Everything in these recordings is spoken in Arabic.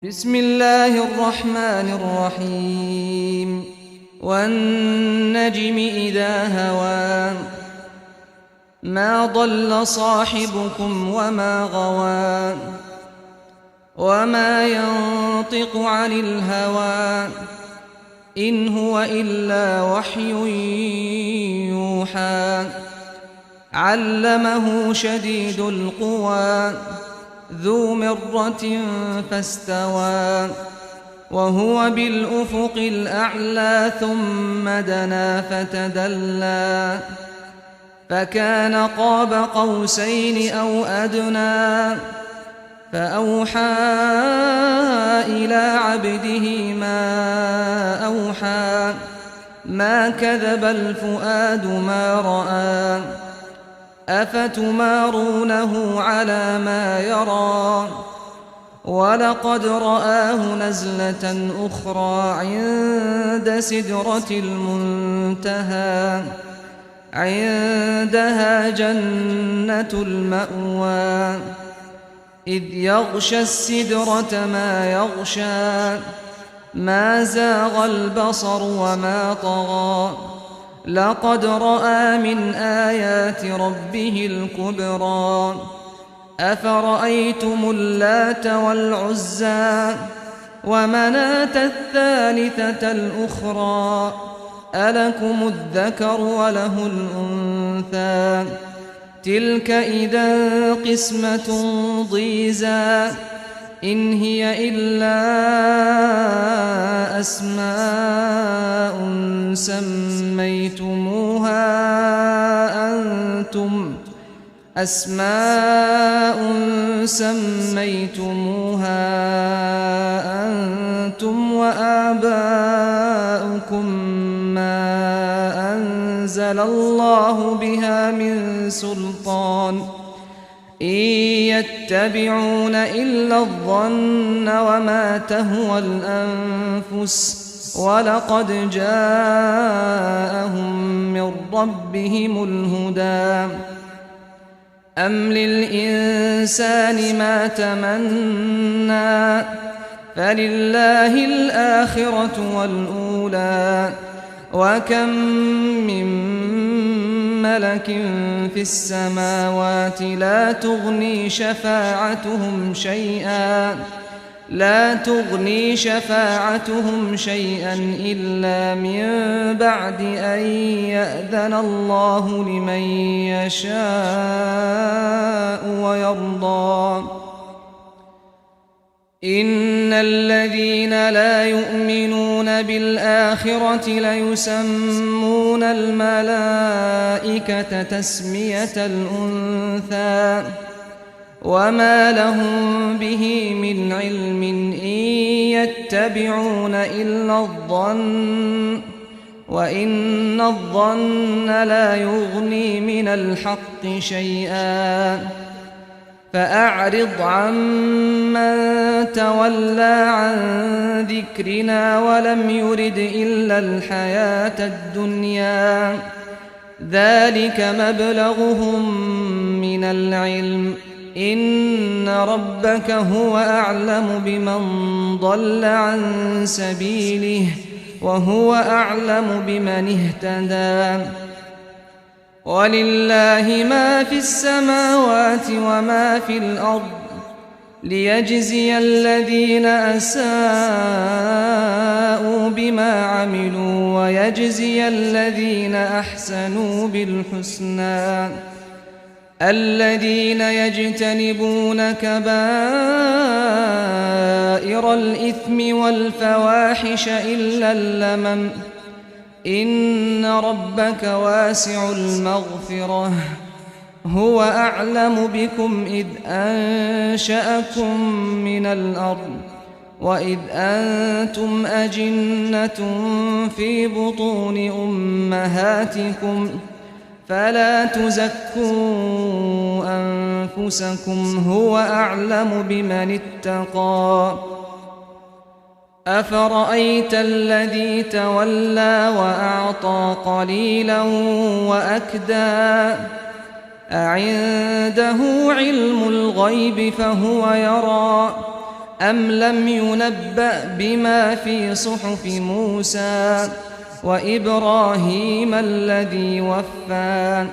بسم الله الرحمن الرحيم والنجم إذا هوى ما ضل صاحبكم وما غوى وما ينطق عن الهوى إن هو إلا وحي يوحى علمه شديد القوى ذو مرة فاستوى وهو بالأفق الأعلى ثم دنا فتدلى فكان قاب قوسين أو أدنى فأوحى إلى عبده ما أوحى ما كذب الفؤاد ما رأى أفتمارونه على ما يرى ولقد رآه نزلة أخرى عند سدرة المنتهى عندها جنة المأوى إذ يغشى السدرة ما يغشى ما زاغ البصر وما طغى لقد رأى من آيات ربه الكبرى أفرأيتم اللات والعزى ومناة الثالثة الأخرى ألكم الذكر وله الأنثى تلك إذا قسمة ضيزى إن هي إلا أسماء سميتموها أنتم وآباؤكم ما أنزل الله بها من سلطان إن يتبعون إلا الظن وما تهوى الأنفس ولقد جاءهم من ربهم الهدى أم للإنسان ما تمنى فلله الآخرة والأولى وكم من ملك في السماوات لا تغني شفاعتهم شيئا إلا من بعد أن يأذن الله لمن يشاء ويرضى إن الذين لا يؤمنون بالآخرة ليسمون الملائكة تسمية الأنثى وما لهم به من علم إن يتبعون إلا الظن وإن الظن لا يغني من الحق شيئا فأعرض عمن تولى عن ذكرنا ولم يرد إلا الحياة الدنيا ذلك مبلغهم من العلم إن ربك هو أعلم بمن ضل عن سبيله وهو أعلم بمن اهتدى ولله ما في السماوات وما في الأرض ليجزي الذين أساءوا بما عملوا ويجزي الذين أحسنوا بالحسنى الذين يجتنبون كبائر الإثم والفواحش إلا اللمم إن ربك واسع المغفرة هو أعلم بكم إذ أنشأكم من الأرض وإذ أنتم أجنة في بطون أمهاتكم فلا تزكوا أنفسكم هو أعلم بمن اتقى أفرأيت الذي تولى وأعطى قليلا وأكدى أعنده علم الغيب فهو يرى أم لم ينبأ بما في صحف موسى وإبراهيم الذي وفى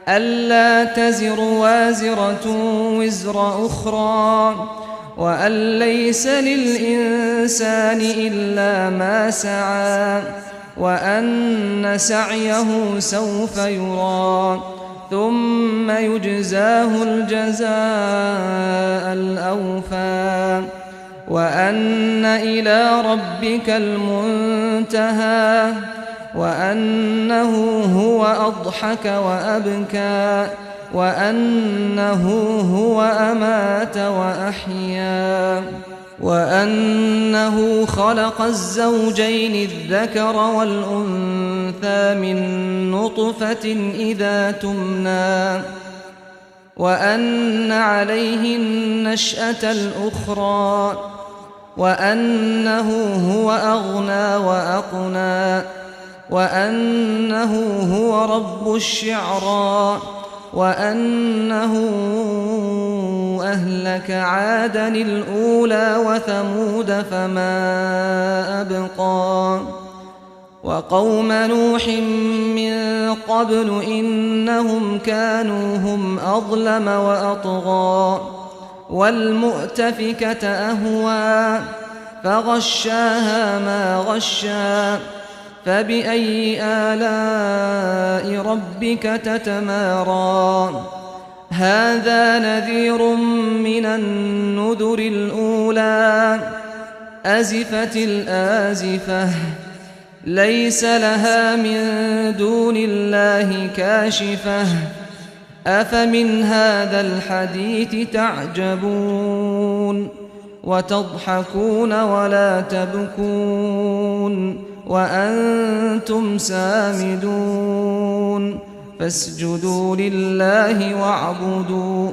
ألا تزر وازرة وزر أخرى وأن ليس للإنسان إلا ما سعى وأن سعيه سوف يرى ثم يجزاه الجزاء الأوفى وأن إلى ربك المنتهى وأنه هو أضحك وأبكى وأنه هو أمات وأحيا وأنه خلق الزوجين الذكر والأنثى من نطفة إذا تمنى وأن عليه النشأة الأخرى وأنه هو أغنى وأقنى وأنه هو رب الشعرى وأنه أهلك عادا الأولى وثمود فما أبقى وقوم نوح من قبل إنهم كانوا هم أظلم وأطغى والمؤتفكة أهوى فغشاها ما غشى فبأي آلاء ربك تتمارى هذا نذير من النذر الأولى أزفت الآزفة ليس لها من دون الله كاشفة أفمن هذا الحديث تعجبون وتضحكون ولا تبكون وأنتم سامدون فاسجدوا لله واعبدوا